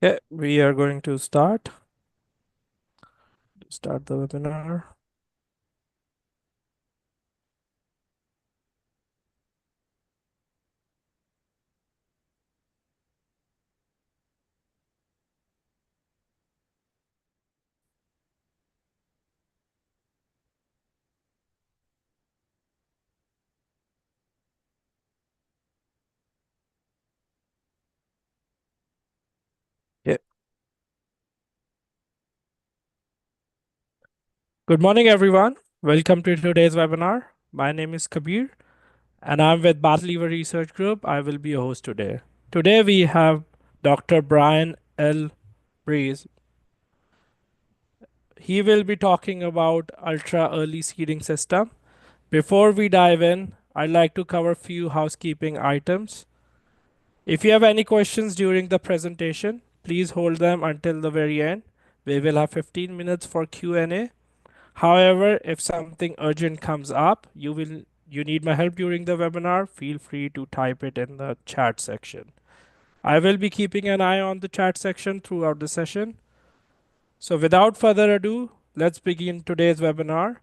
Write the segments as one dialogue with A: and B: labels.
A: Yeah, we are going to start the webinar. Yeah. Good morning, everyone. Welcome to today's webinar. My name is Kabir, and I'm with Bartleva Research Group. I will be your host today. Today we have Dr. Brian L. Breeze. He will be talking about ultra early seeding system. Before we dive in, I'd like to cover a few housekeeping items. If you have any questions during the presentation, please hold them until the very end. We will have 15 minutes for Q&A. However, if something urgent comes up, you need my help during the webinar, feel free to type it in the chat section. I will be keeping an eye on the chat section throughout the session. So without further ado, let's begin today's webinar.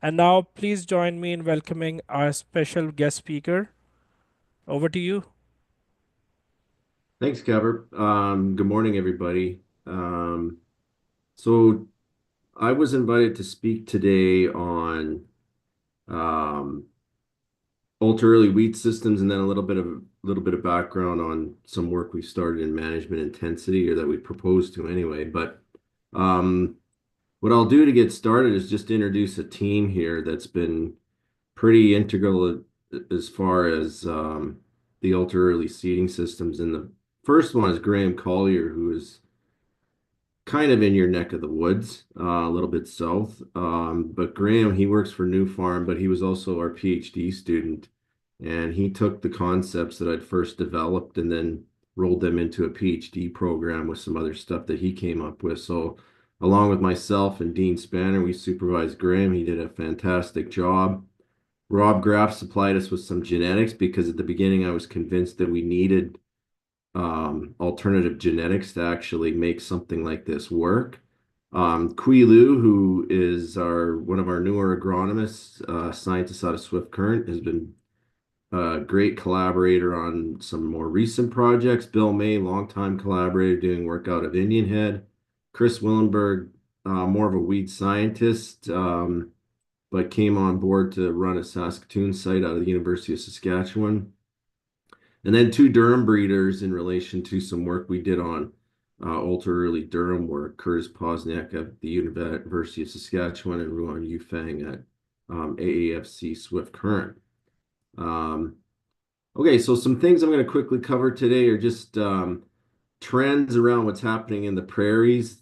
A: And now please join me in welcoming our special guest speaker. Over to you.
B: Thanks, Cabot. Good morning, everybody. So I was invited to speak today on um, ultra early wheat systems, and then a little bit of background on some work we started in management intensity, or that we proposed to anyway. But um, what I'll do to get started is just introduce a team here that's been pretty integral as far as the ultra early seeding systems. And the first one is Graham Collier, who is kind of in your neck of the woods, a little bit south. But Graham, he works for New Farm, but he was also our PhD student. And he took the concepts that I'd first developed and then rolled them into a PhD program with some other stuff that he came up with. So, along with myself and Dean Spanner, we supervised Graham. He did a fantastic job. Rob Graff supplied us with some genetics because at the beginning I was convinced that we needed alternative genetics to actually make something like this work. Kui Lu, who is one of our newer agronomists, scientist out of Swift Current, has been a great collaborator on some more recent projects. Bill May, longtime collaborator, doing work out of Indian Head. Chris Willenberg, more of a weed scientist, but came on board to run a Saskatoon site out of the University of Saskatchewan. And then two Durham breeders in relation to some work we did on ultra early Durham work, Curtis Posniak at the University of Saskatchewan and Ruan Yufang at AAFC Swift Current. Um, okay, so some things I'm going to quickly cover today are just trends around what's happening in the prairies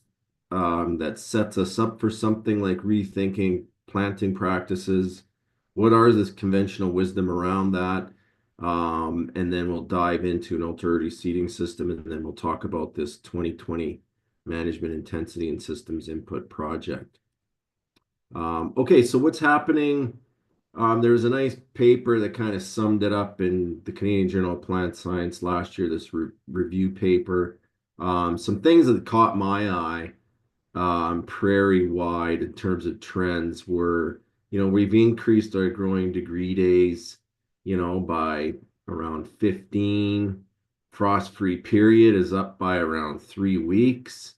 B: that sets us up for something like rethinking planting practices. What are this conventional wisdom around that? And then we'll dive into an ultra seeding system, and then we'll talk about this 2020 management intensity and systems input project. Okay, so what's happening? There was a nice paper that kind of summed it up in the Canadian Journal of Plant Science last year, this review paper. Some things that caught my eye prairie wide in terms of trends were, we've increased our growing degree days, by around 15. Frost-free period is up by around 3 weeks.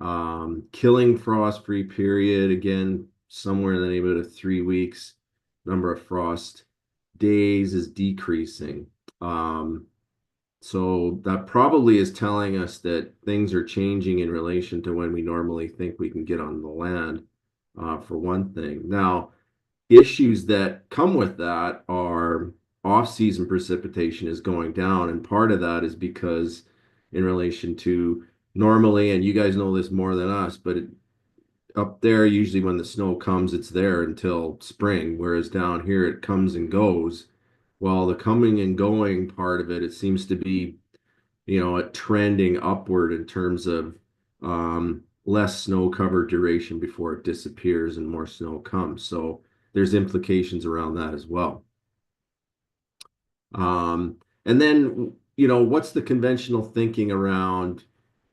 B: Killing frost-free period, again, somewhere in the neighborhood of 3 weeks. Number of frost days is decreasing. So that probably is telling us that things are changing in relation to when we normally think we can get on the land, for one thing. Now, issues that come with that are off-season precipitation is going down, and part of that is because in relation to normally, and you guys know this more than us, but up there, usually when the snow comes, it's there until spring, whereas down here it comes and goes. Well, the coming and going part of it, it seems to be, a trending upward in terms of less snow cover duration before it disappears and more snow comes. So there's implications around that as well. And then, what's the conventional thinking around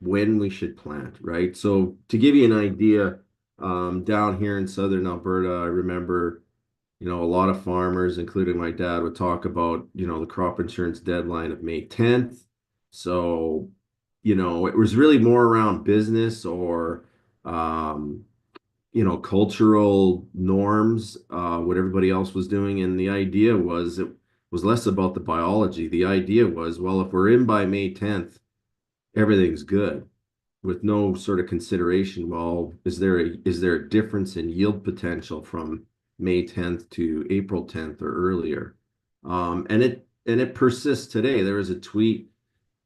B: when we should plant, right? So to give you an idea, down here in southern Alberta, I remember, a lot of farmers, including my dad, would talk about, the crop insurance deadline of May 10th. So, it was really more around business or, um, cultural norms, what everybody else was doing. And the idea was it was less about the biology. The idea was, well, if we're in by May 10th, everything's good with no sort of consideration. Well, is there a difference in yield potential from May 10th to April 10th or earlier? And it persists today. There was a tweet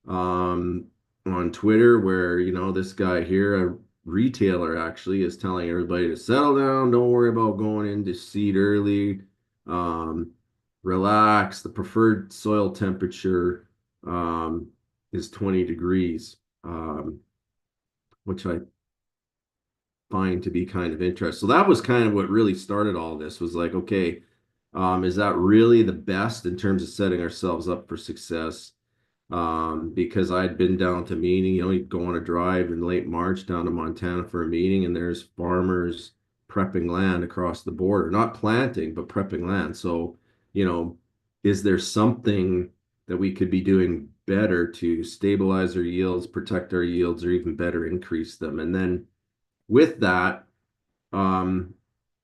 B: um, on Twitter where, this guy here, a retailer actually, is telling everybody to settle down, don't worry about going into seed early, um, relax. The preferred soil temperature is 20 degrees, which I find to be kind of interesting. So that was kind of what really started all this, was like, okay, is that really the best in terms of setting ourselves up for success? Because I'd been down to meeting, you'd go on a drive in late March down to Montana for a meeting, and there's farmers prepping land across the border, not planting, but prepping land. So, you know, is there something that we could be doing better to stabilize our yields, protect our yields, or even better increase them? And then with that, um,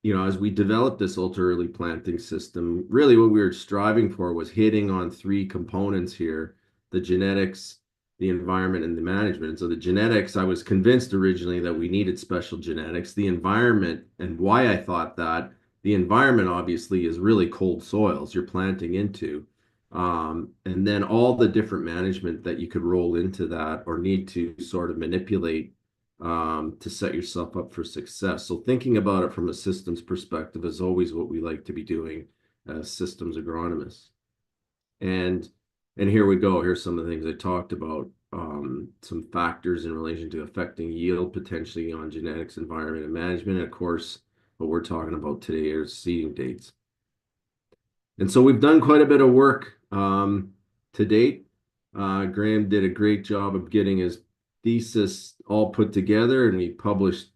B: as we developed this ultra early planting system, really what we were striving for was hitting on three components here: the genetics, the environment, and the management. And so the genetics, I was convinced originally that we needed special genetics. The environment, and why I thought that, the environment obviously is really cold soils you're planting into. And then all the different management that you could roll into that or need to sort of manipulate to set yourself up for success. So thinking about it from a systems perspective is always what we like to be doing as systems agronomists. And and here we go. Here's some of the things I talked about. Some factors in relation to affecting yield potentially on genetics, environment, and management. And of course, what we're talking about today is seeding dates. And so we've done quite a bit of work to date. Graham did a great job of getting his thesis all put together, and we published,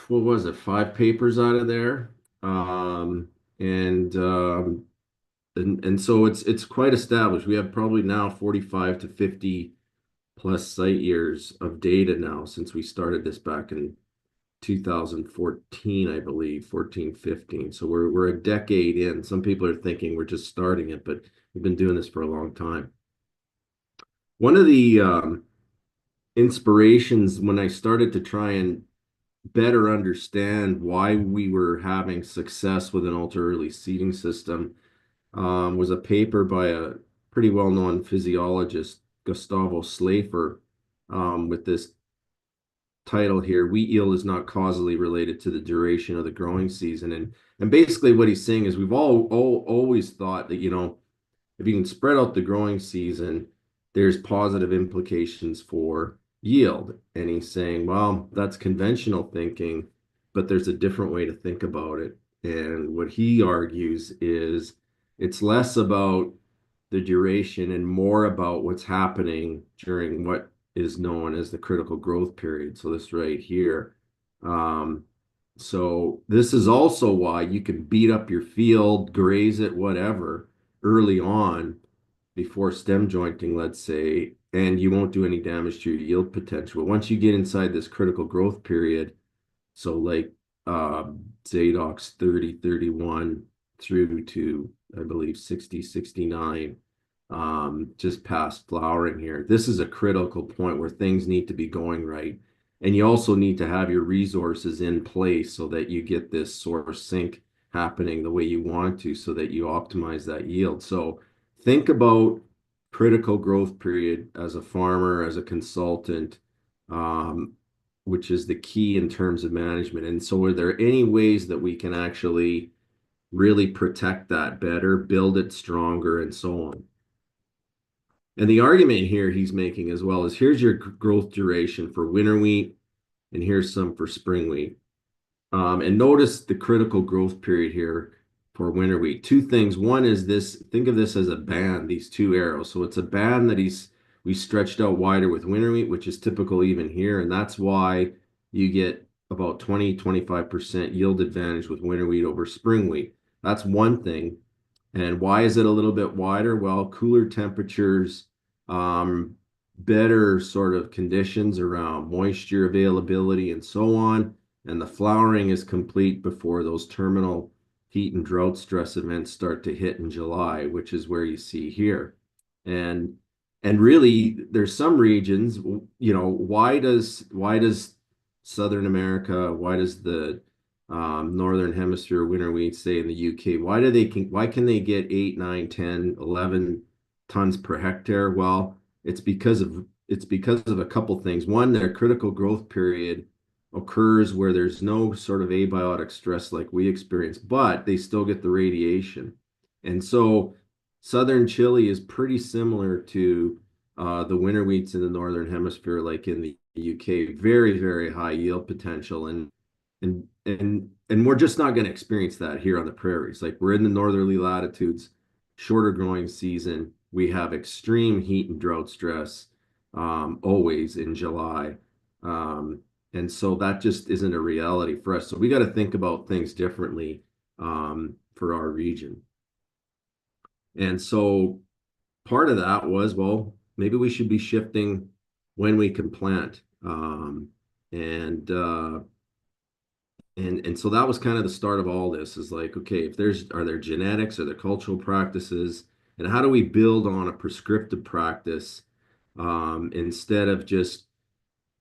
B: what was it, 5 papers out of there. And so it's quite established. We have probably now 45 to 50 plus site years of data now since we started this back in 2014, I believe, 14, 15. So we're a decade in. Some people are thinking we're just starting it, but we've been doing this for a long time. One of the inspirations when I started to try and better understand why we were having success with an ultra early seeding system was a paper by a pretty well-known physiologist, Gustavo Slafer, with this title here: wheat yield is not causally related to the duration of the growing season. And basically what he's saying is we've always thought that, if you can spread out the growing season, there's positive implications for yield. And he's saying, well, that's conventional thinking, but there's a different way to think about it. And what he argues is it's less about the duration and more about what's happening during what is known as the critical growth period. So this right here. So this is also why you can beat up your field, graze it, whatever, early on before stem jointing, let's say, and you won't do any damage to your yield potential. But once you get inside this critical growth period, so like Zadox 30, 31 through to, I believe, 60, 69, just past flowering here. This is a critical point where things need to be going right. And you also need to have your resources in place so that you get this source sink happening the way you want to, so that you optimize that yield. So think about critical growth period as a farmer, as a consultant, which is the key in terms of management. And so are there any ways that we can actually really protect that better, build it stronger, and so on? And the argument here he's making as well is, here's your growth duration for winter wheat, and here's some for spring wheat. And notice the critical growth period here for winter wheat. Two things. One is this: think of this as a band, these two arrows. So it's a band that he's We stretched out wider with winter wheat, which is typical even here, and that's why you get about 20-25% yield advantage with winter wheat over spring wheat. That's one thing. And why is it a little bit wider? Well, cooler temperatures, um, better sort of conditions around moisture availability and so on. And the flowering is complete before those terminal heat and drought stress events start to hit in July, which is where you see here. And and really, there's some regions, why does Southern America, why does the Northern Hemisphere winter wheat, say in the UK, why can they get 8, 9, 10, 11 tons per hectare? Well, it's because of a couple things. One, their critical growth period occurs where there's no sort of abiotic stress like we experience, but they still get the radiation. And so southern Chile is pretty similar to the winter wheats in the northern hemisphere, like in the UK. Very, very high yield potential, and we're just not going to experience that here on the prairies. Like, we're in the northerly latitudes, shorter growing season. We have extreme heat and drought stress always in July. Um, and so that just isn't a reality for us. So we got to think about things differently for our region. And so part of that was, well, maybe we should be shifting when we can plant. And and so that was kind of the start of all this, is like, okay, if are there genetics, are there cultural practices, and how do we build on a prescriptive practice instead of just,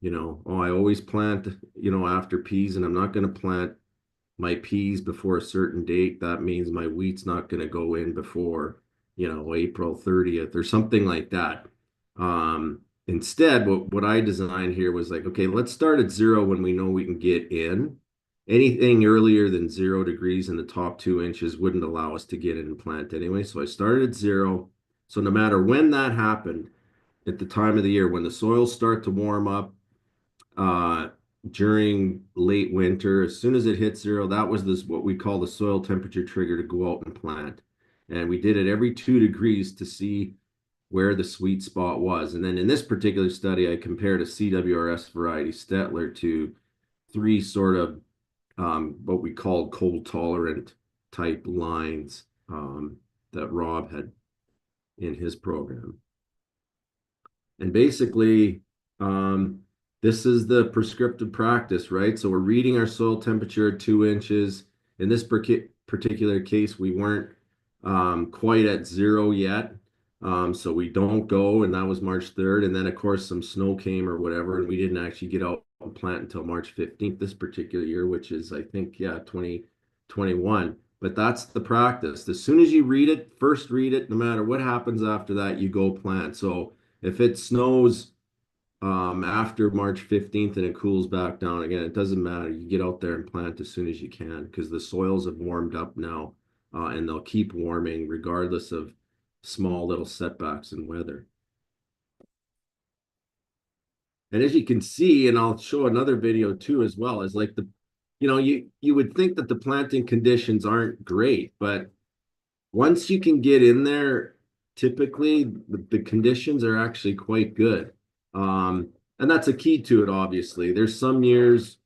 B: oh, I always plant, after peas, and I'm not going to plant my peas before a certain date. That means my wheat's not going to go in before, April 30th or something like that. Instead, what I designed here was like, okay, let's start at 0 when we know we can get in. Anything earlier than 0 degrees in the top 2 inches wouldn't allow us to get in and plant anyway. So I started at 0. So no matter when that happened, at the time of the year, when the soils start to warm up, uh, during late winter, as soon as it hit 0, that was what we call the soil temperature trigger to go out and plant. And we did it every 2 degrees to see where the sweet spot was. And then in this particular study, I compared a CWRS variety Stettler to 3 sort of what we called cold tolerant type lines that Rob had in his program. And basically, this is the prescriptive practice, right? So we're reading our soil temperature at 2 inches. In this particular case, we weren't quite at 0 yet. So we don't go, and that was March 3rd. And then, of course, some snow came or whatever, and we didn't actually get out and plant until March 15th this particular year, which is, I think, 2021. But that's the practice. As soon as you read it, first read it, no matter what happens after that, you go plant. So if it snows after March 15th and it cools back down again, it doesn't matter. You get out there and plant as soon as you can, because the soils have warmed up now, and they'll keep warming regardless of small little setbacks in weather. And as you can see, and I'll show another video too as well, is like you would think that the planting conditions aren't great, but once you can get in there, typically the conditions are actually quite good. And that's a key to it, obviously. There's some years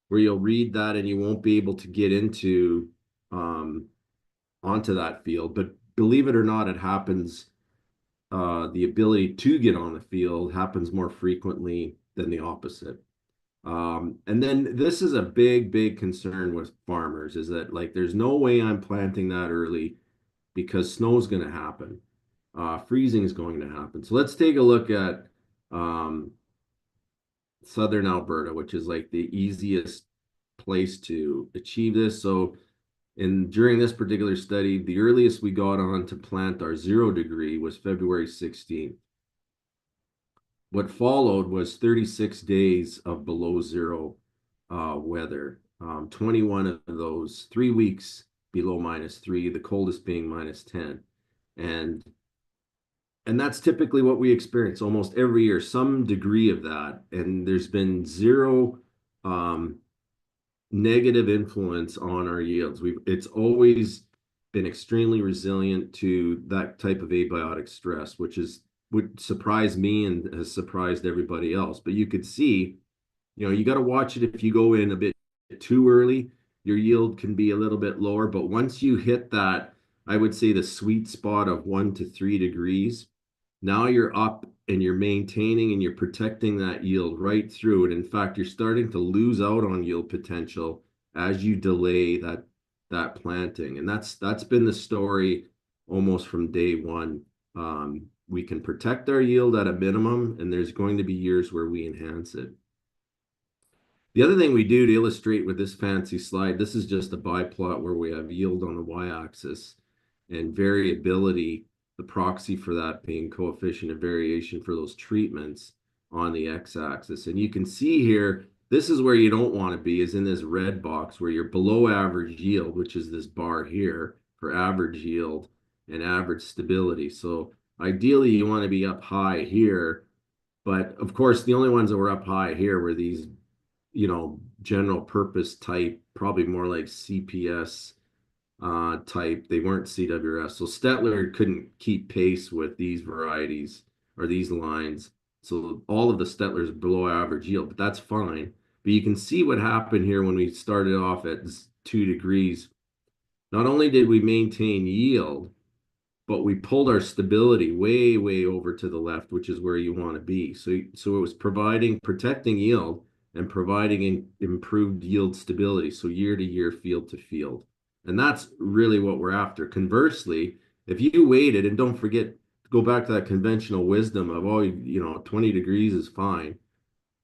B: where you'll read that and you won't be able to get into onto that field. But believe it or not, it happens. The ability to get on the field happens more frequently than the opposite. And then this is a big, big concern with farmers, is that, like, there's no way I'm planting that early because snow is going to happen. Freezing is going to happen. So let's take a look at Southern Alberta, which is like the easiest place to achieve this. So during this particular study, the earliest we got on to plant our 0 degree was February 16th. What followed was 36 days of below 0 weather. 21 of those, 3 weeks below -3, the coldest being -10. And that's typically what we experience almost every year, some degree of that. And there's been 0 negative influence on our yields. It's always been extremely resilient to that type of abiotic stress, which is would surprise me and has surprised everybody else. But you could see, you got to watch it if you go in a bit too early, your yield can be a little bit lower. But once you hit that, I would say the sweet spot of 1 to 3 degrees, now you're up and you're maintaining and you're protecting that yield right through. And in fact, you're starting to lose out on yield potential as you delay that planting. And that's been the story almost from day one. We can protect our yield at a minimum, and there's going to be years where we enhance it. The other thing we do to illustrate with this fancy slide, this is just a biplot where we have yield on the y-axis and variability, the proxy for that being coefficient of variation for those treatments on the x-axis. And you can see here, this is where you don't want to be, is in this red box where you're below average yield, which is this bar here for average yield and average stability. So ideally you want to be up high here, but of course the only ones that were up high here were these general purpose type, probably more like CPS type. They weren't CWS. So Stettler couldn't keep pace with these varieties or these lines. So all of the Stettlers below average yield, but that's fine. But you can see what happened here when we started off at 2 degrees. Not only did we maintain yield, but we pulled our stability way, way over to the left, which is where you want to be. So it was protecting yield and providing improved yield stability, so year to year, field to field. And that's really what we're after. Conversely, if you waited, and don't forget, go back to that conventional wisdom of, 20 degrees is fine.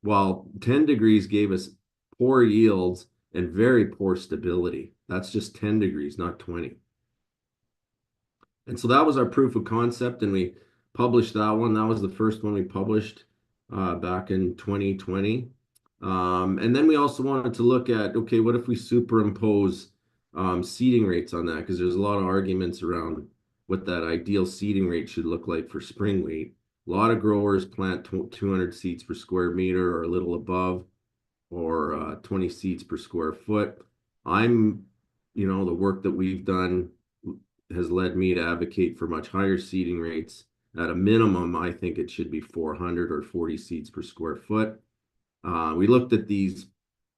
B: While 10 degrees gave us poor yields and very poor stability. That's just 10 degrees, not 20. And so that was our proof of concept, and we published that one. That was the first one we published back in 2020. And then we also wanted to look at, okay, what if we superimpose seeding rates on that? Because there's a lot of arguments around what that ideal seeding rate should look like for spring wheat. A lot of growers plant 200 seeds per square meter or a little above, or 20 seeds per square foot. The work that we've done has led me to advocate for much higher seeding rates. At a minimum, I think it should be 400 or 40 seeds per square foot. We looked at these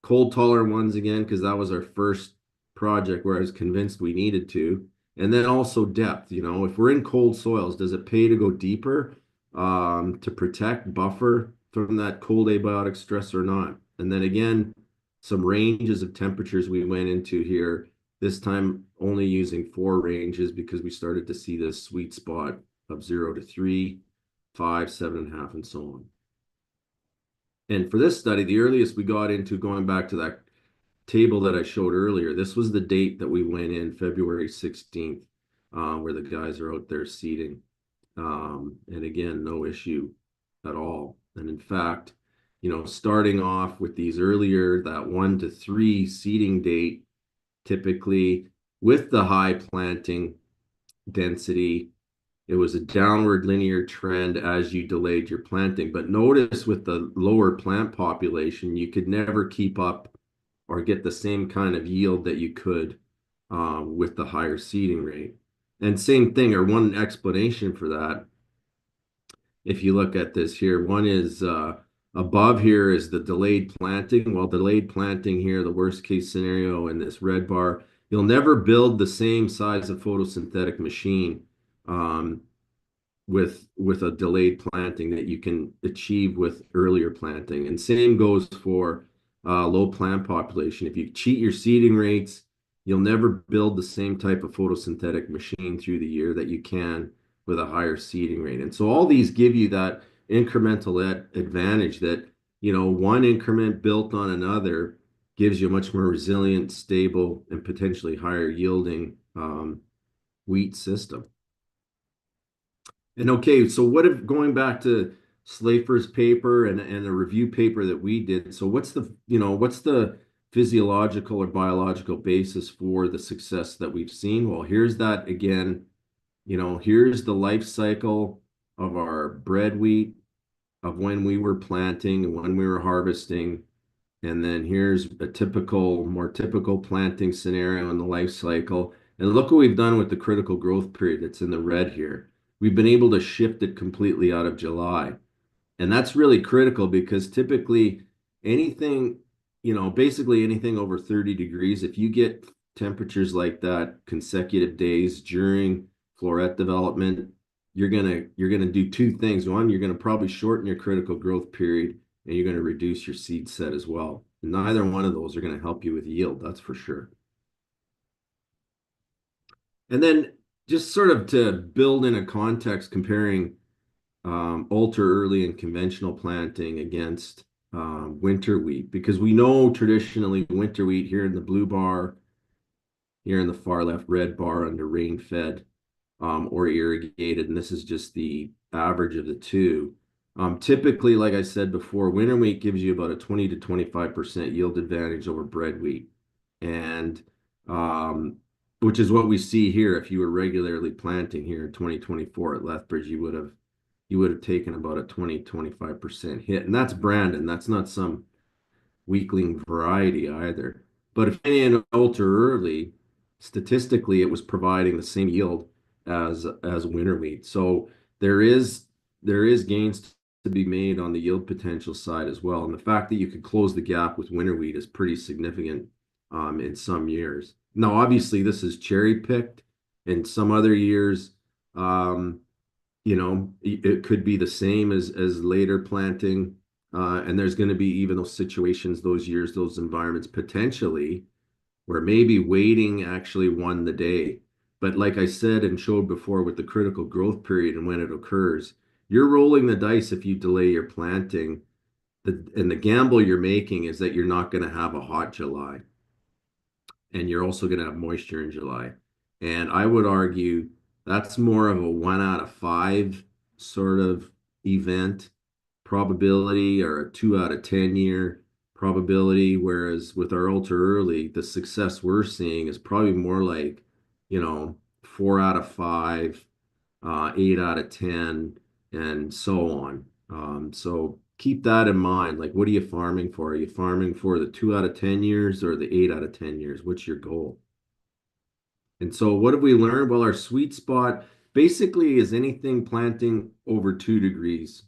B: cold tolerant ones again, because that was our first project where I was convinced we needed to. And then also depth, if we're in cold soils, does it pay to go deeper to protect, buffer from that cold abiotic stress or not? And then again, some ranges of temperatures we went into here, this time only using 4 ranges because we started to see this sweet spot of 0 to 3, 5, 7.5, and so on. And for this study, the earliest we got into, going back to that table that I showed earlier, this was the date that we went in, February 16th, where the guys are out there seeding. And again, no issue at all. And in fact, starting off with these earlier, that 1 to 3 seeding date, typically with the high planting density, it was a downward linear trend as you delayed your planting. But notice with the lower plant population, you could never keep up or get the same kind of yield that you could with the higher seeding rate. And same thing, or one explanation for that, if you look at this here, one is above here is the delayed planting. Well, delayed planting here, the worst case scenario in this red bar, you'll never build the same size of photosynthetic machine with a delayed planting that you can achieve with earlier planting. And same goes for low plant population. If you cheat your seeding rates, you'll never build the same type of photosynthetic machine through the year that you can with a higher seeding rate. And so all these give you that incremental advantage that, one increment built on another gives you a much more resilient, stable, and potentially higher yielding wheat system. And okay, so going back to Slafer's paper and a review paper that we did, so what's the physiological or biological basis for the success that we've seen? Well, here's that again, here's the life cycle of our bred wheat, of when we were planting and when we were harvesting. And then here's a more typical planting scenario in the life cycle. And look what we've done with the critical growth period that's in the red here. we've been able to shift it completely out of July. And that's really critical because typically anything, basically anything over 30 degrees, if you get temperatures like that consecutive days during floret development, you're gonna do two things. One, you're gonna probably shorten your critical growth period and you're gonna reduce your seed set as well. And neither one of those are gonna help you with yield, that's for sure. And then just sort of to build in a context comparing ultra early and conventional planting against winter wheat because we know traditionally winter wheat here in the blue bar, here in the far left red bar under rain fed or irrigated, and this is just the average of the two. Typically, like I said before, winter wheat gives you about a 20 to 25% yield advantage over bread wheat. And um, which is what we see here. If you were regularly planting here in 2024 at Lethbridge, you would have taken about a 20-25% hit. And that's Brandon. That's not some weakling variety either. But if in ultra early, statistically, it was providing the same yield as winter wheat. So there is there is gains to be made on the yield potential side as well. And the fact that you could close the gap with winter wheat is pretty significant in some years. Now, obviously, this is cherry picked. In some other years, um, it could be the same as later planting. And there's going to be even those situations, those years, those environments potentially where maybe waiting actually won the day. But like I said and showed before with the critical growth period and when it occurs, you're rolling the dice if you delay your planting. And the gamble you're making is that you're not going to have a hot July and you're also going to have moisture in July. And I would argue that's more of a 1 out of 5 sort of event probability or a 2 out of 10 year probability. Whereas with our ultra early, the success we're seeing is probably more like, 4 out of 5, 8 out of 10, and so on. So keep that in mind. Like, what are you farming for? Are you farming for the 2 out of 10 years or the 8 out of 10 years? What's your goal? And so, what have we learned? Well, our sweet spot basically is anything planting over 2 degrees,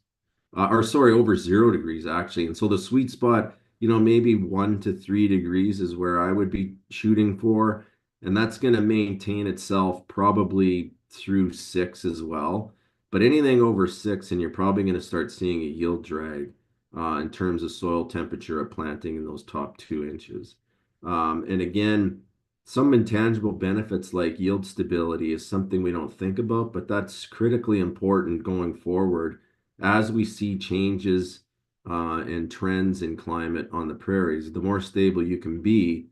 B: or sorry, over 0 degrees actually. And so, the sweet spot, maybe 1 to 3 degrees is where I would be shooting for. And that's going to maintain itself probably through 6 as well. But anything over 6, and you're probably going to start seeing a yield drag in terms of soil temperature of planting in those top 2 inches. And again, some intangible benefits like yield stability is something we don't think about, but that's critically important going forward as we see changes and trends in climate on the prairies. The more stable you can be,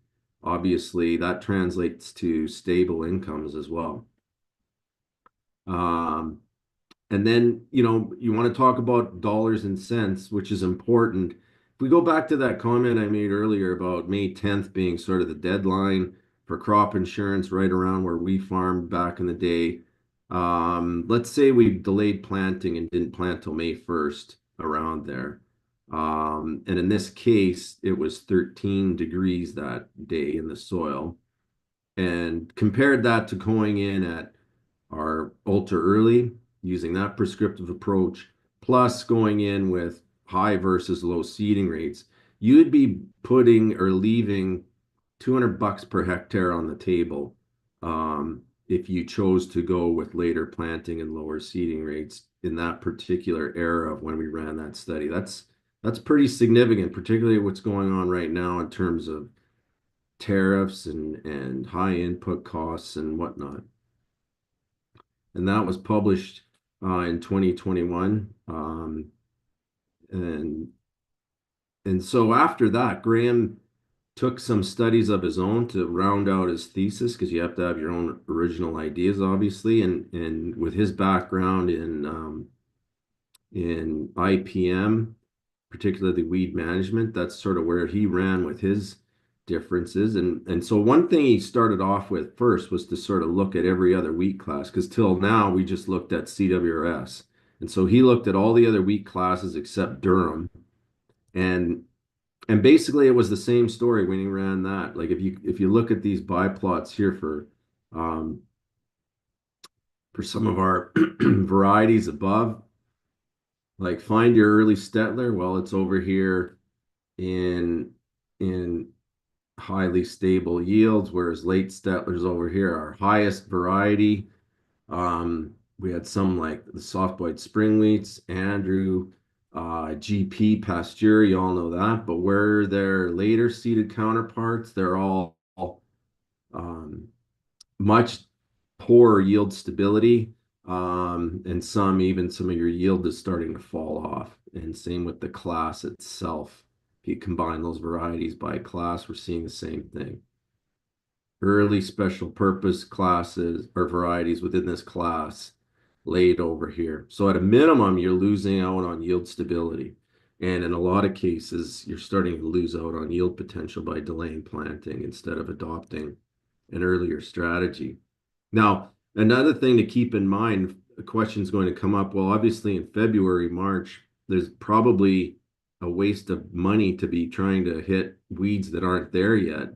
B: obviously, that translates to stable incomes as well. Um, and then, you want to talk about dollars and cents, which is important. If we go back to that comment I made earlier about May 10th being sort of the deadline for crop insurance right around where we farmed back in the day. Let's say we delayed planting and didn't plant till May 1st around there. And in this case, it was 13 degrees that day in the soil. And compared that to going in at our ultra early, using that prescriptive approach, plus going in with high versus low seeding rates, you'd be putting or leaving $200 per hectare on the table if you chose to go with later planting and lower seeding rates in that particular era of when we ran that study. That's pretty significant, particularly what's going on right now in terms of tariffs and high input costs and whatnot. And that was published in 2021. And and so after that, Graham took some studies of his own to round out his thesis because you have to have your own original ideas, obviously. And with his background in IPM, particularly weed management, that's sort of where he ran with his differences. And so one thing he started off with first was to sort of look at every other wheat class because till now we just looked at CWRS. And so he looked at all the other wheat classes except durum. And and basically it was the same story when he ran that. Like if you look at these biplots here for um, for some of our varieties above, like find your early Stettler. Well, it's over here in in highly stable yields, whereas late Stettlers over here are highest variety. We had some like the soft white spring wheats, Andrew, GP Pasteur, you all know that. But where their later seeded counterparts, they're all um, much poorer yield stability. And some of your yield is starting to fall off. And same with the class itself. If you combine those varieties by class, we're seeing the same thing. Early special purpose classes or varieties within this class laid over here. So at a minimum, you're losing out on yield stability. And in a lot of cases, you're starting to lose out on yield potential by delaying planting instead of adopting an earlier strategy. Now, another thing to keep in mind, a question is going to come up. Well, obviously in February, March, there's probably a waste of money to be trying to hit weeds that aren't there yet.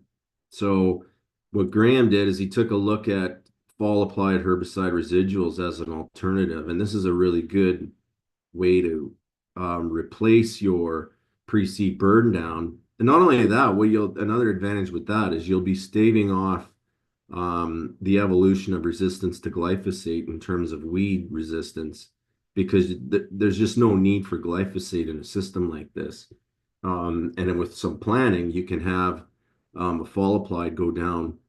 B: So what Graham did is he took a look at fall applied herbicide residuals as an alternative. And this is a really good way to replace your pre-seed burn down. And not only that, another advantage with that is you'll be staving off the evolution of resistance to glyphosate in terms of weed resistance, because there's just no need for glyphosate in a system like this. And with some planning, you can have a fall applied go down,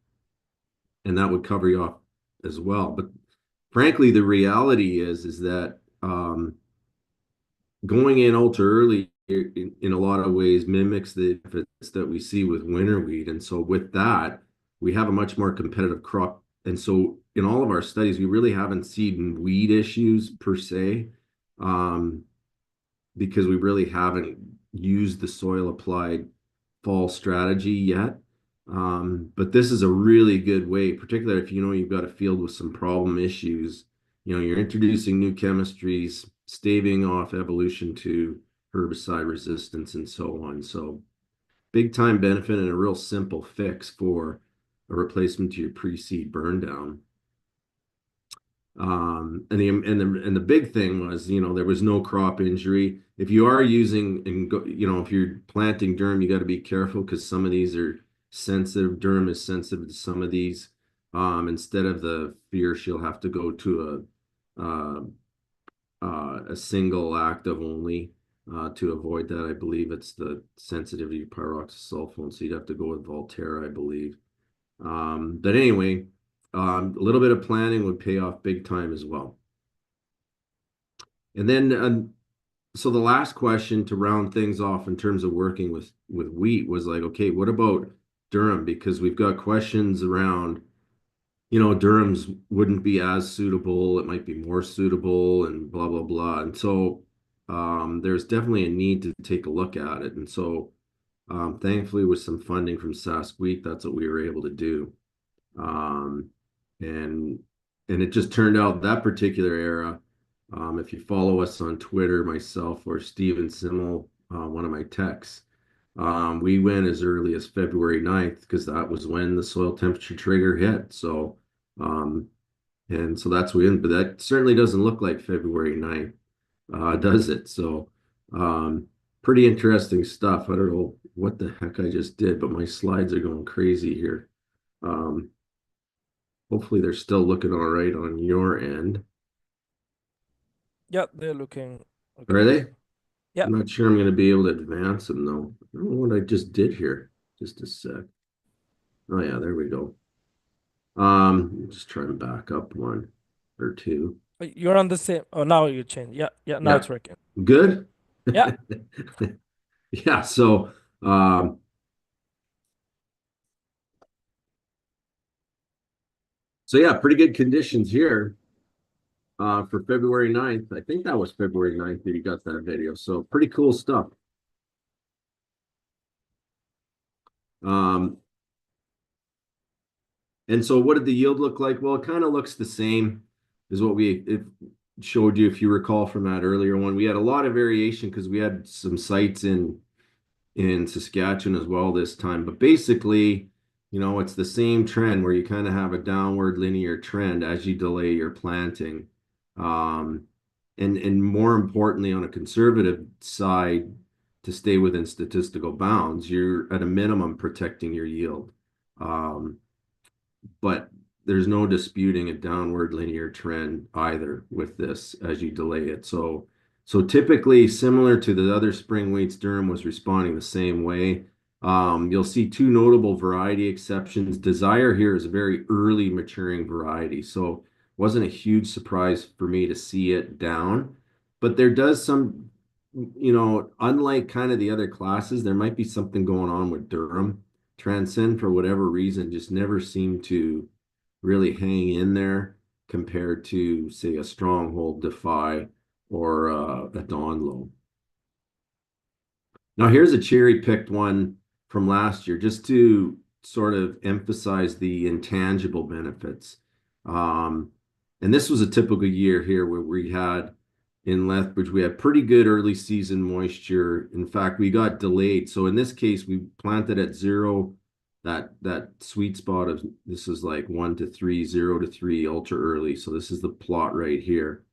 B: and that would cover you off as well. But frankly, the reality is that going in ultra early in a lot of ways mimics the benefits that we see with winter wheat. And so with that, we have a much more competitive crop. And so in all of our studies, we really haven't seen weed issues per se, because we really haven't used the soil applied fall strategy yet. But this is a really good way, particularly if you know you've got a field with some problem issues. You know, you're introducing new chemistries, staving off evolution to herbicide resistance and so on. So big time benefit and a real simple fix for a replacement to your pre-seed burn down. And the big thing was, you know, there was no crop injury. If you are using if you're planting durum, you got to be careful because some of these are sensitive. Durum is sensitive to some of these. Instead of the fierce, you'll have to go to a single active only to avoid that. I believe it's the sensitivity to pyroxasulfone, so you'd have to go with Volterra, I believe. But anyway, a little bit of planning would pay off big time as well. And then, so the last question to round things off in terms of working with wheat was like, okay, what about durum? Because we've got questions around, you know, durums wouldn't be as suitable. It might be more suitable and blah, blah, blah. And so there's definitely a need to take a look at it. And so thankfully with some funding from Sask Wheat, that's what we were able to do. And it just turned out that particular era, if you follow us on Twitter, myself or Steven Simmel, one of my techs, we went as early as February 9th because that was when the soil temperature trigger hit. So, and so that's when, but that certainly doesn't look like February 9th, does it? So, pretty interesting stuff. I don't know what the heck I just did, but my slides are going crazy here. Hopefully they're still looking all right on your end.
A: Yeah, they're looking okay.
B: Are they?
A: Yeah.
B: I'm not sure I'm going to be able to advance them though. I don't know what I just did here. Just a sec. Oh yeah, there we go. Just try and back up one or two.
A: You're on the same. Oh, now you change. Yeah, yeah. Now
B: Yeah.
A: it's working.
B: Good.
A: Yeah.
B: Yeah. So, so yeah, pretty good conditions here for February 9th. I think that was February 9th that you got that video. So pretty cool stuff. And so what did the yield look like? Well, it kind of looks the same as what it showed you if you recall from that earlier one. We had a lot of variation because we had some sites in Saskatchewan as well this time. But basically, It's the same trend where you kind of have a downward linear trend as you delay your planting. Um, and more importantly, on a conservative side, to stay within statistical bounds, you're at a minimum protecting your yield. Um, but there's no disputing a downward linear trend either with this as you delay it. So typically, similar to the other spring wheats, durum was responding the same way. You'll see two notable variety exceptions. Desire here is a very early maturing variety, so it wasn't a huge surprise for me to see it down. But there does some, unlike kind of the other classes, there might be something going on with durum. Transcend, for whatever reason, just never seemed to really hang in there compared to, say, a Stronghold Defy or a Dawnlow. Now, here's a cherry-picked one from last year, just to sort of emphasize the intangible benefits. Um, and this was a typical year here where we had in Lethbridge, we had pretty good early season moisture. In fact, we got delayed. So in this case, we planted at zero, that sweet spot of this is like 1 to 3, 0 to 3, ultra early. So this is the plot right here.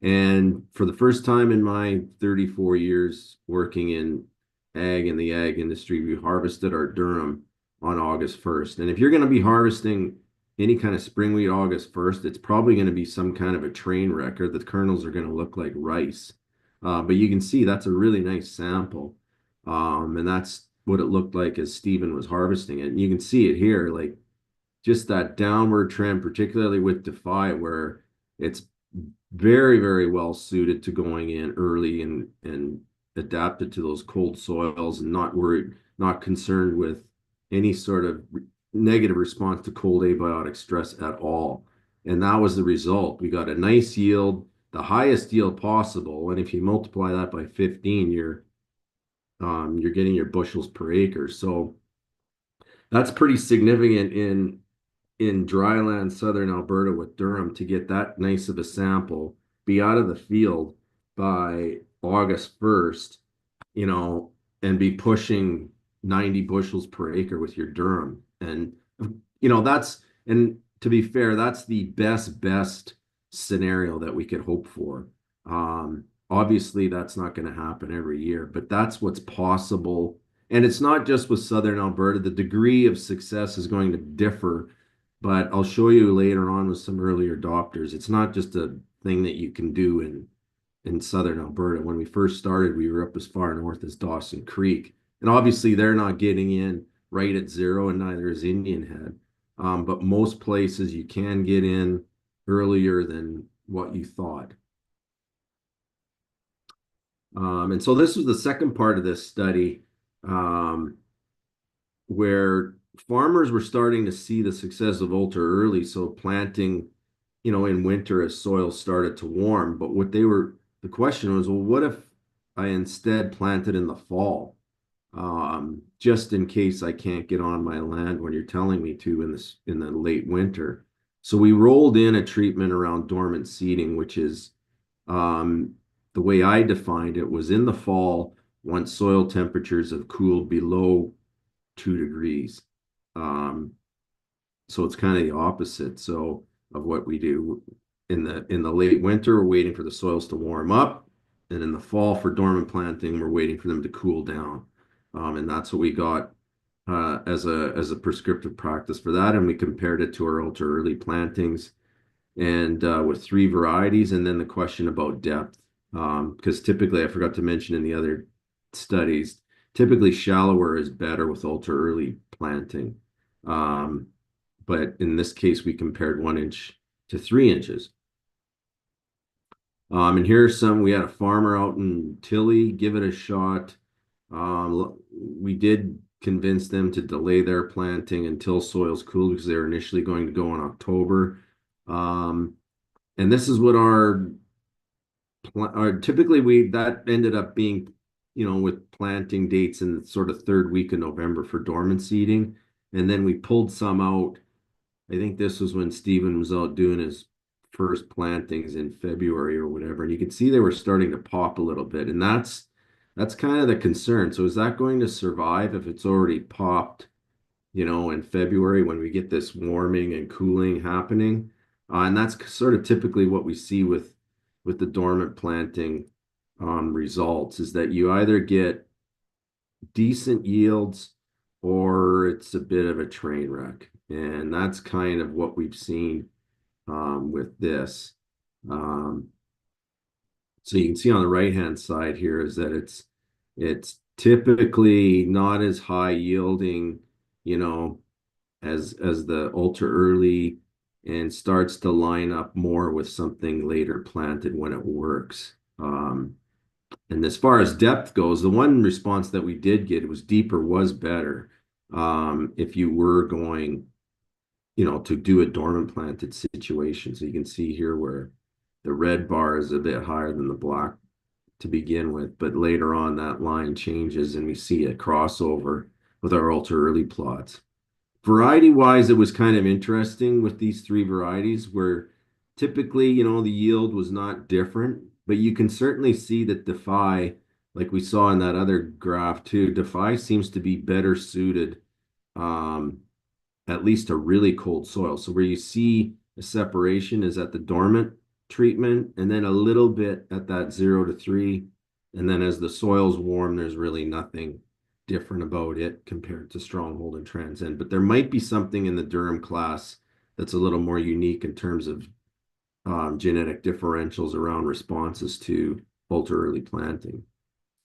B: And for the first time in my 34 years working in ag and the ag industry, we harvested our durum on August 1st. And if you're going to be harvesting any kind of spring wheat August 1st, it's probably going to be some kind of a train wreck, or the kernels are going to look like rice. But you can see that's a really nice sample. And that's what it looked like as Stephen was harvesting it. And you can see it here, like just that downward trend, particularly with Defy, where it's very, very well suited to going in early and adapted to those cold soils and not worried, not concerned with any sort of negative response to cold abiotic stress at all. And that was the result. We got a nice yield, the highest yield possible. And if you multiply that by 15, you're getting your bushels per acre. So that's pretty significant in dryland southern Alberta with durum to get that nice of a sample, be out of the field by August 1st, you know, and be pushing 90 bushels per acre with your durum. And, and to be fair, that's the best scenario that we could hope for. Obviously, that's not going to happen every year, but that's what's possible. And it's not just with southern Alberta. The degree of success is going to differ, but I'll show you later on with some earlier adopters. It's not just a thing that you can do in southern Alberta. When we first started, we were up as far north as Dawson Creek. And obviously, they're not getting in right at zero, and neither is Indian Head. But most places you can get in earlier than what you thought. And so this was the second part of this study, where farmers were starting to see the success of ultra early, so planting, in winter as soil started to warm. But the question was, well, what if I instead planted in the fall, just in case I can't get on my land when you're telling me to in the late winter? So we rolled in a treatment around dormant seeding, which is the way I defined it was in the fall once soil temperatures have cooled below 2 degrees. So it's kind of the opposite. So of what we do in the late winter, we're waiting for the soils to warm up, and in the fall for dormant planting, we're waiting for them to cool down. And that's what we got as a prescriptive practice for that. And we compared it to our ultra early plantings, and with 3 varieties, and then the question about depth. Because typically, I forgot to mention in the other studies, typically shallower is better with ultra early planting. But in this case, we compared 1 inch to 3 inches. And here's we had a farmer out in Tilly give it a shot. We did convince them to delay their planting until soils cool because they were initially going to go in October. And this is what typically that ended up being, with planting dates in the sort of 3rd week of November for dormant seeding. And then we pulled some out. I think this was when Stephen was out doing his first plantings in February or whatever. And you could see they were starting to pop a little bit. And that's kind of the concern. So is that going to survive if it's already popped in February when we get this warming and cooling happening. And that's sort of typically what we see with the dormant planting results is that you either get decent yields or it's a bit of a train wreck. And that's kind of what we've seen with this. Um, so you can see on the right-hand side here is that it's typically not as high yielding, you know, as the ultra early and starts to line up more with something later planted when it works. And as far as depth goes, the one response that we did get was deeper was better. If you were going, to do a dormant planted situation. So you can see here where the red bar is a bit higher than the black to begin with, but later on that line changes and we see a crossover with our ultra early plots. Variety wise, it was kind of interesting with these three varieties where typically, the yield was not different, but you can certainly see that Defy, like we saw in that other graph too, Defy seems to be better suited, um, at least to really cold soil. So where you see a separation is at the dormant treatment, and then a little bit at that 0 to 3. And then as the soil's warm, there's really nothing different about it compared to Stronghold and Transcend. But there might be something in the Durham class that's a little more unique in terms of genetic differentials around responses to ultra early planting.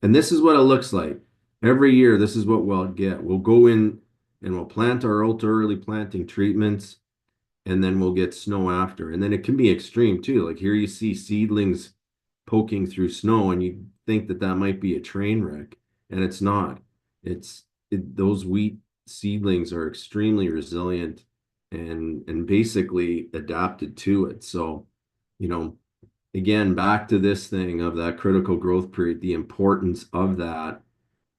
B: And this is what it looks like. Every year, this is what we'll get. We'll go in and we'll plant our ultra early planting treatments, and then we'll get snow after. And then it can be extreme too. Like here you see seedlings poking through snow, and you think that that might be a train wreck, and it's not. Those wheat seedlings are extremely resilient and basically adapted to it. So, you know, again, back to this thing of that critical growth period, the importance of that,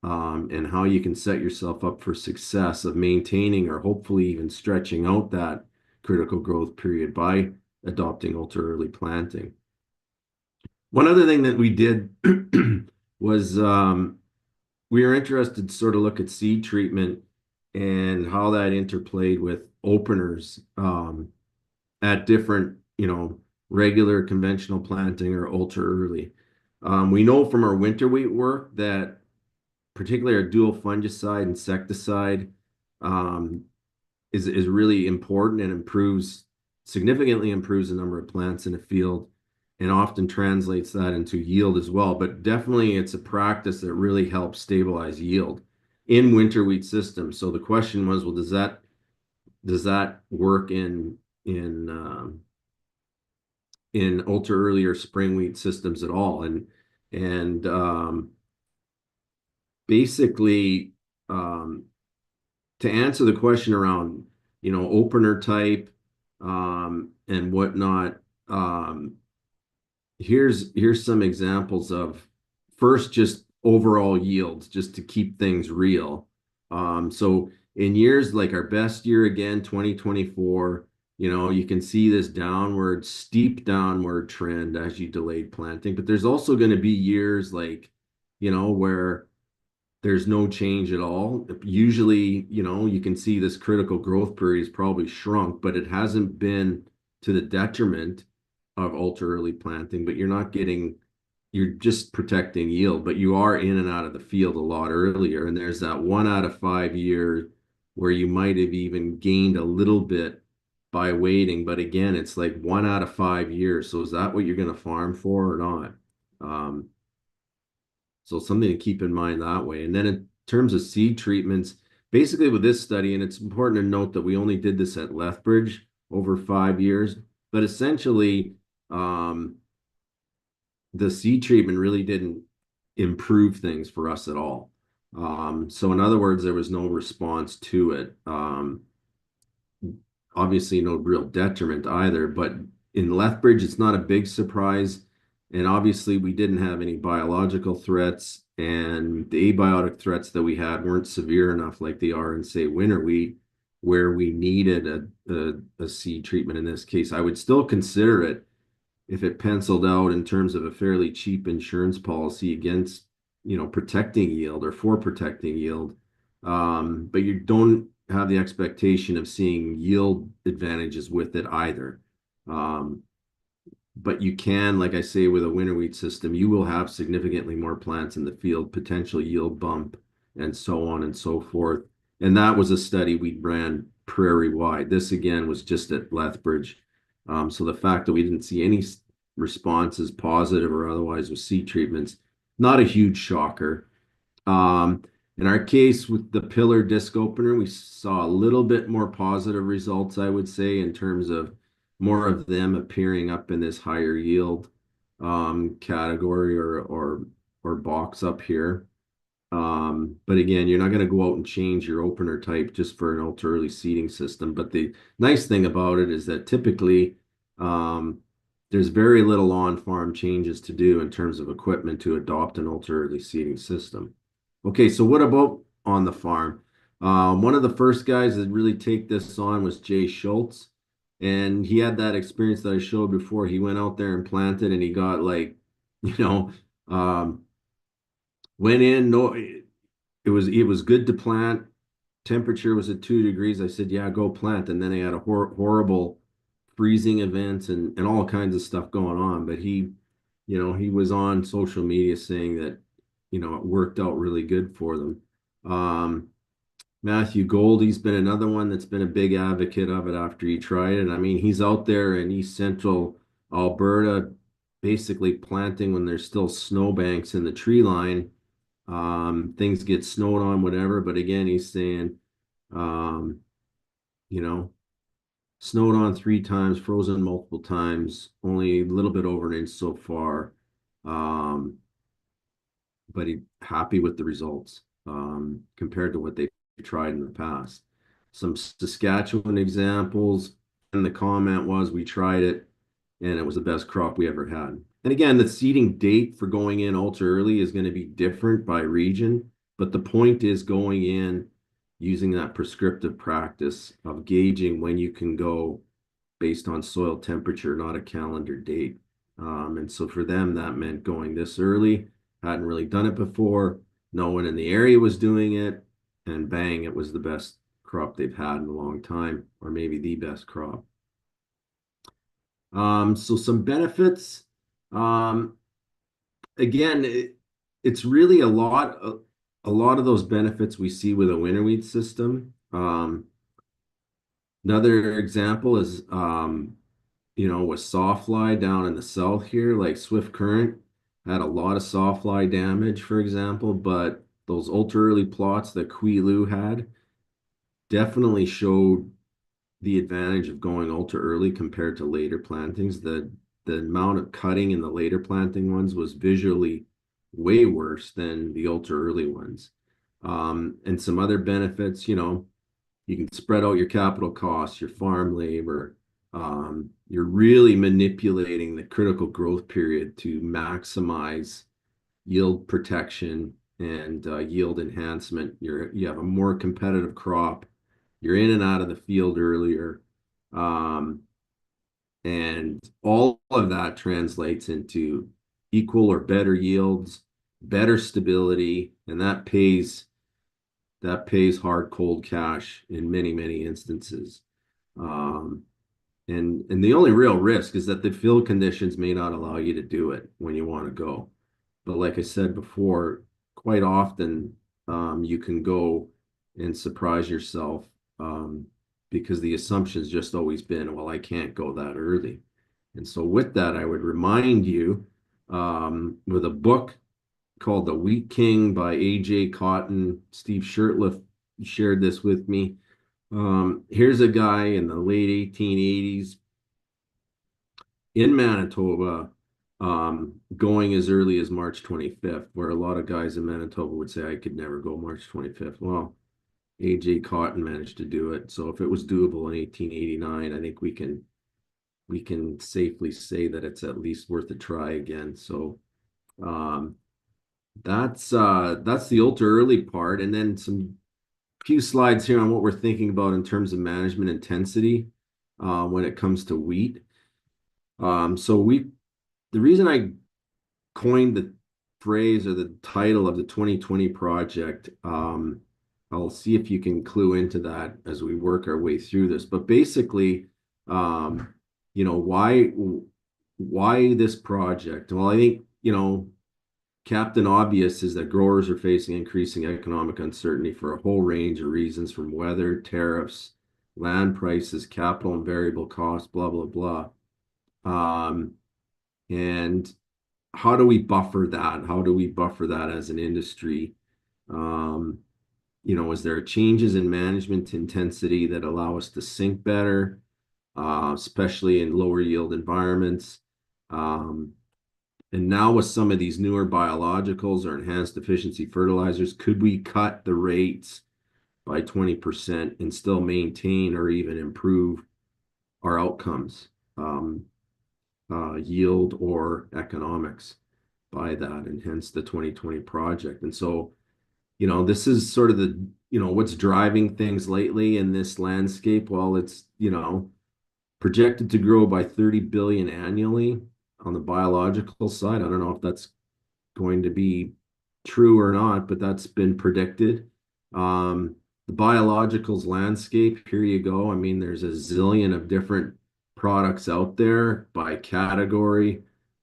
B: and how you can set yourself up for success of maintaining or hopefully even stretching out that critical growth period by adopting ultra early planting. One other thing that we did was we were interested to sort of look at seed treatment and how that interplayed with openers at different, regular conventional planting or ultra early. We know from our winter wheat work that particularly our dual fungicide insecticide is really important and significantly improves the number of plants in a field and often translates that into yield as well. But definitely it's a practice that really helps stabilize yield in winter wheat systems. So the question was, well, does that work in ultra early or spring wheat systems at all? And basically, to answer the question around, opener type, and whatnot, here's some examples of first just overall yields, just to keep things real. So in years like our best year again, 2024, you can see this steep downward trend as you delayed planting. But there's also going to be years like, where there's no change at all. Usually, you can see this critical growth period is probably shrunk, but it hasn't been to the detriment of ultra early planting, but you're just protecting yield, but you are in and out of the field a lot earlier. And there's that 1 out of 5 year where you might have even gained a little bit by waiting. But again, it's like 1 out of 5 years. So is that what you're going to farm for or not? So something to keep in mind that way. And then in terms of seed treatments, basically with this study, and it's important to note that we only did this at Lethbridge over 5 years, but essentially the seed treatment really didn't improve things for us at all. So in other words, there was no response to it. Obviously no real detriment either, but in Lethbridge, it's not a big surprise. And obviously we didn't have any biological threats, and the abiotic threats that we had weren't severe enough like they are in, say, winter wheat, where we needed a seed treatment in this case. I would still consider it if it penciled out in terms of a fairly cheap insurance policy against, protecting yield or for protecting yield. But you don't have the expectation of seeing yield advantages with it either. Um, but you can, like I say, with a winter wheat system, you will have significantly more plants in the field, potential yield bump, and so on and so forth. And that was a study we ran prairie wide. This again was just at Lethbridge. So the fact that we didn't see any responses, positive or otherwise, with seed treatments, not a huge shocker. Um, in our case with the pillar disc opener, we saw a little bit more positive results, I would say, in terms of more of them appearing up in this higher yield category or box up here. But again, you're not going to go out and change your opener type just for an ultra early seeding system. But the nice thing about it is that typically um, there's very little on-farm changes to do in terms of equipment to adopt an ultra early seeding system. Okay, so what about on the farm? One of the first guys that really take this on was Jay Schultz. And he had that experience that I showed before. He went out there and planted and he got like, you know, um, went in, no, it was good to plant. Temperature was at 2 degrees. I said, yeah, go plant. And then they had a horrible freezing events and all kinds of stuff going on. But he was on social media saying that, it worked out really good for them. Um, Matthew Goldie's been another one that's been a big advocate of it after he tried it. I mean, he's out there in East Central Alberta, basically planting when there's still snowbanks in the tree line. Things get snowed on, whatever. But again, he's saying, um, you know, snowed on 3 times, frozen multiple times, only a little bit over an inch so far. Um, but he happy with the results compared to what they tried in the past. Some Saskatchewan examples, and the comment was, we tried it and it was the best crop we ever had. And again, the seeding date for going in ultra early is going to be different by region, but the point is going in using that prescriptive practice of gauging when you can go based on soil temperature, not a calendar date. And so for them, that meant going this early, hadn't really done it before. No one in the area was doing it, and bang, it was the best crop they've had in a long time, or maybe the best crop. So some benefits. Um, again, it's really a lot of those benefits we see with a winter wheat system. Another example is with sawfly down in the south here, like Swift Current had a lot of sawfly damage, for example, but those ultra early plots that Quilu had definitely showed the advantage of going ultra early compared to later plantings. The amount of cutting in the later planting ones was visually way worse than the ultra early ones. And some other benefits, you can spread out your capital costs, your farm labor. You're really manipulating the critical growth period to maximize yield protection and yield enhancement. You have a more competitive crop. You're in and out of the field earlier. Um, and all of that translates into equal or better yields, better stability, and that pays hard cold cash in many, many instances. Um, and the only real risk is that the field conditions may not allow you to do it when you want to go. But like I said before, quite often you can go and surprise yourself because the assumption's just always been, well, I can't go that early. And so with that, I would remind you with a book called The Wheat King by A.J. Cotton. Steve Shirtliff shared this with me. Here's a guy in the late 1880s in Manitoba going as early as March 25th, where a lot of guys in Manitoba would say, I could never go March 25th. Well, A.J. Cotton managed to do it. So if it was doable in 1889, I think we can safely say that it's at least worth a try again. So um, that's the ultra early part, and then some few slides here on what we're thinking about in terms of management intensity when it comes to wheat. So the reason I coined the phrase or the title of the 2020 project I'll see if you can clue into that as we work our way through this. But basically, um, you know, why this project? Well, I think, Captain Obvious is that growers are facing increasing economic uncertainty for a whole range of reasons, from weather, tariffs, land prices, capital and variable costs, blah, blah, blah. Um, and how do we buffer that? How do we buffer that as an industry? Um, is there changes in management intensity that allow us to sink better, especially in lower yield environments? Um, and now with some of these newer biologicals or enhanced efficiency fertilizers, could we cut the rates by 20% and still maintain or even improve our outcomes, yield or economics by that, and hence the 2020 project. And so, this is sort of what's driving things lately in this landscape. Well, it's, projected to grow by 30 billion annually on the biological side. I don't know if that's going to be true or not, but that's been predicted. Um, the biologicals landscape, here you go. I mean, there's a zillion of different products out there by category,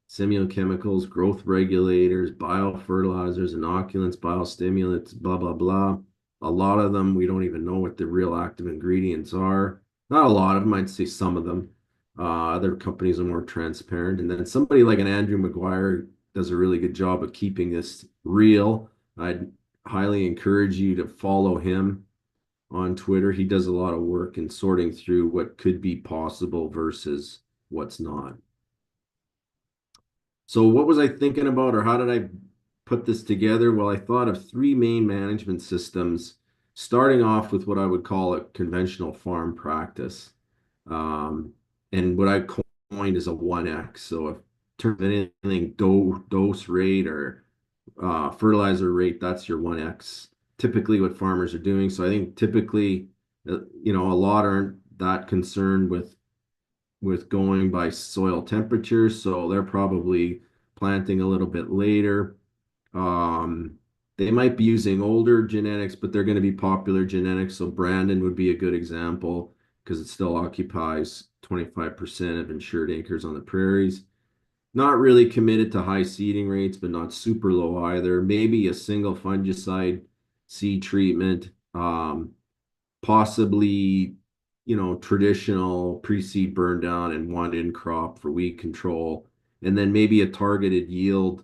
B: semiochemicals, growth regulators, biofertilizers, inoculants, biostimulants, blah, blah, blah. A lot of them, we don't even know what the real active ingredients are. Not a lot of them, I'd say some of them. Other companies are more transparent. And then somebody like an Andrew Maguire does a really good job of keeping this real. I'd highly encourage you to follow him on Twitter. He does a lot of work in sorting through what could be possible versus what's not. So what was I thinking about, or how did I put this together? Well, I thought of three main management systems, starting off with what I would call a conventional farm practice. Um, and what I coined is a 1X. So if terms anything dose rate or fertilizer rate, that's your 1X. Typically what farmers are doing. So I think typically, a lot aren't that concerned with going by soil temperature, so they're probably planting a little bit later. Um, they might be using older genetics, but they're going to be popular genetics. So Brandon would be a good example because it still occupies 25% of insured acres on the prairies. Not really committed to high seeding rates, but not super low either. Maybe a single fungicide seed treatment, possibly, traditional pre-seed burn down and one in crop for weed control, and then maybe a targeted yield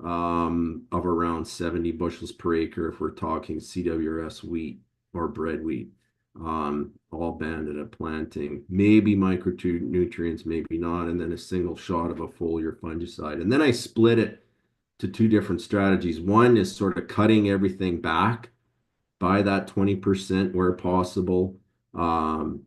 B: of around 70 bushels per acre if we're talking CWRS wheat or bread wheat, all banded at planting. Maybe micronutrients, maybe not, and then a single shot of a foliar fungicide. And then I split it to two different strategies. One is sort of cutting everything back by that 20% where possible. Um,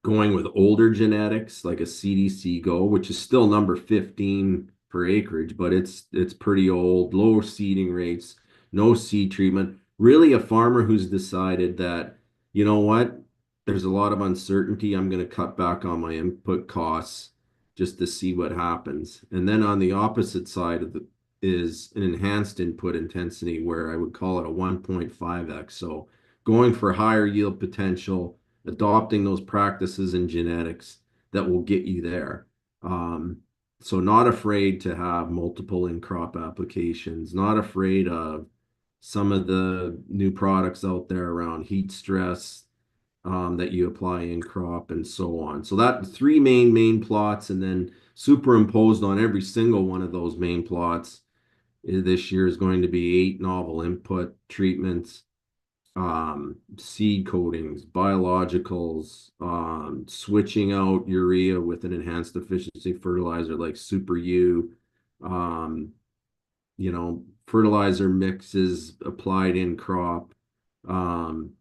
B: Going with older genetics like a CDC Go, which is still number 15 per acreage, but it's pretty old, low seeding rates, no seed treatment. Really a farmer who's decided that, you know what, there's a lot of uncertainty. I'm going to cut back on my input costs just to see what happens. And then on the opposite side of the is an enhanced input intensity where I would call it a 1.5x. So going for higher yield potential, adopting those practices and genetics that will get you there. So not afraid to have multiple in-crop applications, not afraid of some of the new products out there around heat stress that you apply in crop and so on. So that three main plots, and then superimposed on every single one of those main plots this year is going to be 8 novel input treatments, seed coatings, biologicals, switching out urea with an enhanced efficiency fertilizer like Super U, um, fertilizer mixes applied in crop, um,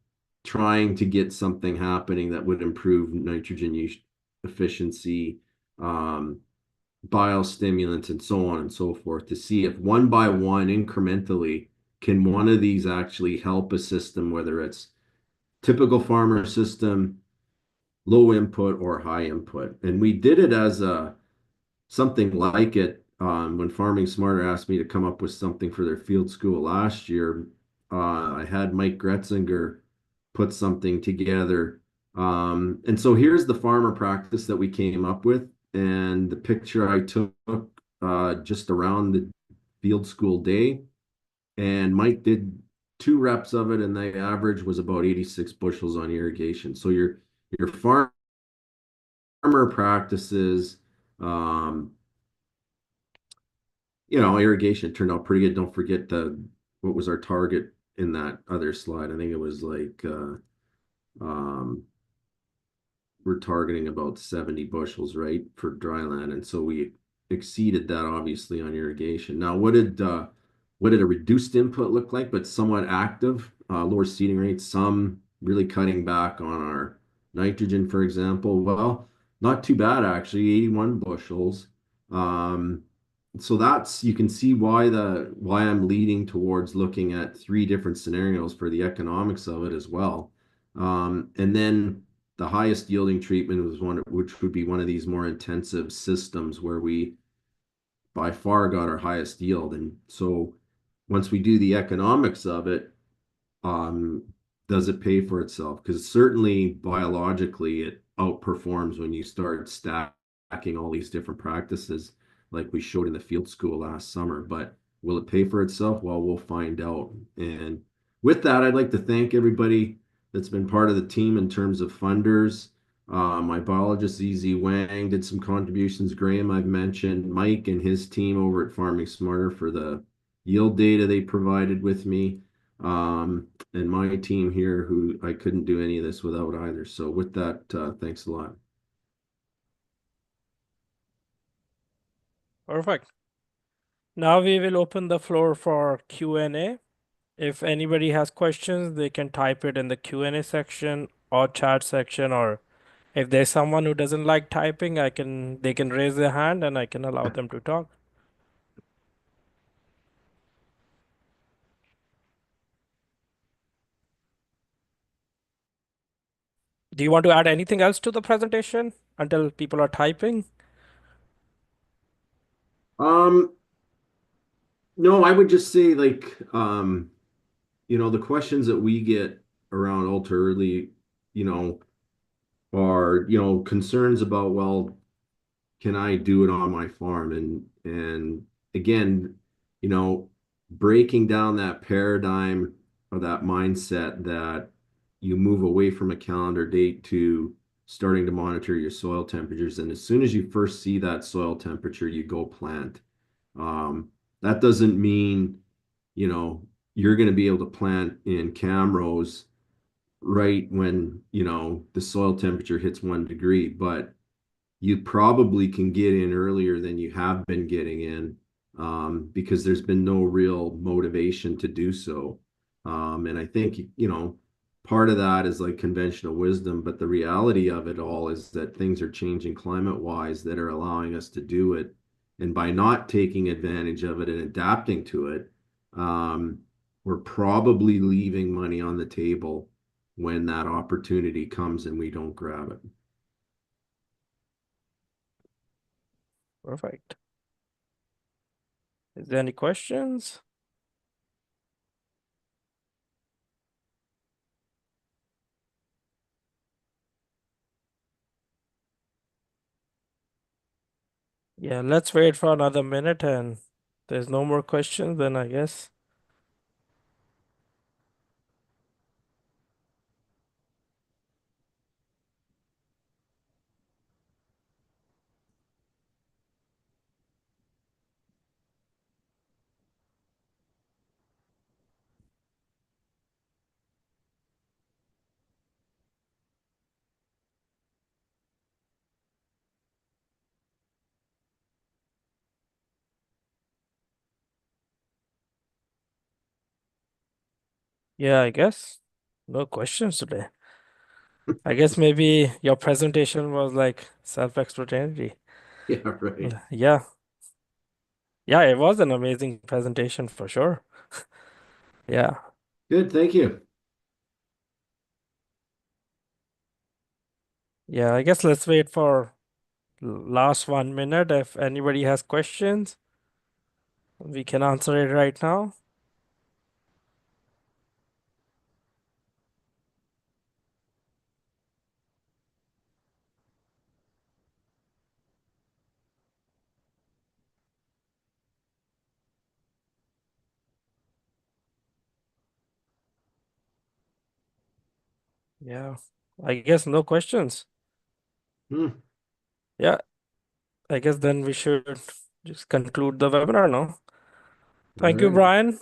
B: trying to get something happening that would improve nitrogen use efficiency, um, biostimulants, and so on and so forth, to see if one by one, incrementally, can one of these actually help a system, whether it's typical farmer system, low input or high input. And we did it as something like it when Farming Smarter asked me to come up with something for their field school last year. I had Mike Gretzinger put something together. And so here's the farmer practice that we came up with, and the picture I took just around the field school day. And Mike did 2 reps of it, and the average was about 86 bushels on irrigation. So your farmer practices, um, irrigation turned out pretty good. Don't forget what was our target in that other slide? I think it was like um, we're targeting about 70 bushels, right, for dry land, and so we exceeded that obviously on irrigation. Now, what did a reduced input look like, but somewhat active, lower seeding rates, some really cutting back on our nitrogen, for example? Well, not too bad actually, 81 bushels. Um, so that's you can see why I'm leading towards looking at 3 different scenarios for the economics of it as well. And then the highest yielding treatment was one which would be one of these more intensive systems where we by far got our highest yield. And so once we do the economics of it, um, does it pay for itself? Because certainly biologically it outperforms when you start stacking all these different practices like we showed in the field school last summer. But will it pay for itself? Well, we'll find out. And with that, I'd like to thank everybody that's been part of the team in terms of funders. My biologist, ZZ Wang, did some contributions. Graham, I've mentioned. Mike and his team over at Farming Smarter for the yield data they provided with me. And my team here, who I couldn't do any of this without either. So with that, thanks a lot.
A: Perfect. Now we will open the floor for Q&A. If anybody has questions, they can type it in the Q&A section or chat section, or if there's someone who doesn't like typing, they can raise their hand and I can allow them to talk. Do you want to add anything else to the presentation until people are typing?
B: Um, no, I would just say the questions that we get around ultra early, you know, are, concerns about, well, can I do it on my farm? And again, you know, breaking down that paradigm or that mindset that you move away from a calendar date to starting to monitor your soil temperatures. And as soon as you first see that soil temperature, you go plant. That doesn't mean, you're going to be able to plant in cam rows right when, the soil temperature hits 1 degree, but you probably can get in earlier than you have been getting in, because there's been no real motivation to do so. And I think, part of that is like conventional wisdom, but the reality of it all is that things are changing climate wise that are allowing us to do it. And by not taking advantage of it and adapting to it, um, we're probably leaving money on the table when that opportunity comes and we don't grab it.
A: Perfect. Is there any questions? Yeah, let's wait for another minute and there's no more questions, then I guess. Yeah, I guess. No questions today. I guess maybe your presentation was like self-explanatory.
B: Yeah, right.
A: Yeah. Yeah, it was an amazing presentation for sure. Yeah.
B: Good, thank you.
A: Yeah, I guess let's wait for last 1 minute. If anybody has questions, we can answer it right now. Yeah, I guess no questions.
B: Hmm.
A: Yeah, I guess then we should just conclude the webinar now.
B: All
A: Thank you,
B: right.
A: Brian,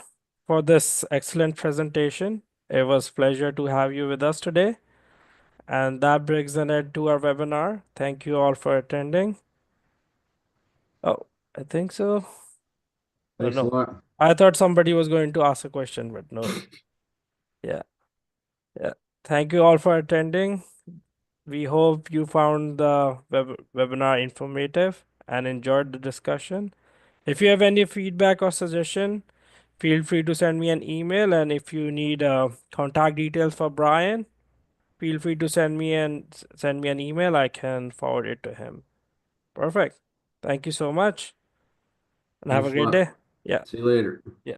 A: for this excellent presentation. It was pleasure to have you with us today. And that brings an end to our webinar. Thank you all for attending. Oh, I think so. Oh,
B: Thanks a
A: no,
B: lot.
A: I thought somebody was going to ask a question, but no. Yeah, yeah. Thank you all for attending. We hope you found the webinar informative and enjoyed the discussion. If you have any feedback or suggestion, feel free to send me an email. And if you need contact details for Brian, feel free to send me an email. I can forward it to him. Perfect. Thank you so much and have a
B: Thanks a
A: great
B: lot.
A: day. Yeah.
B: See you later.
A: Yeah.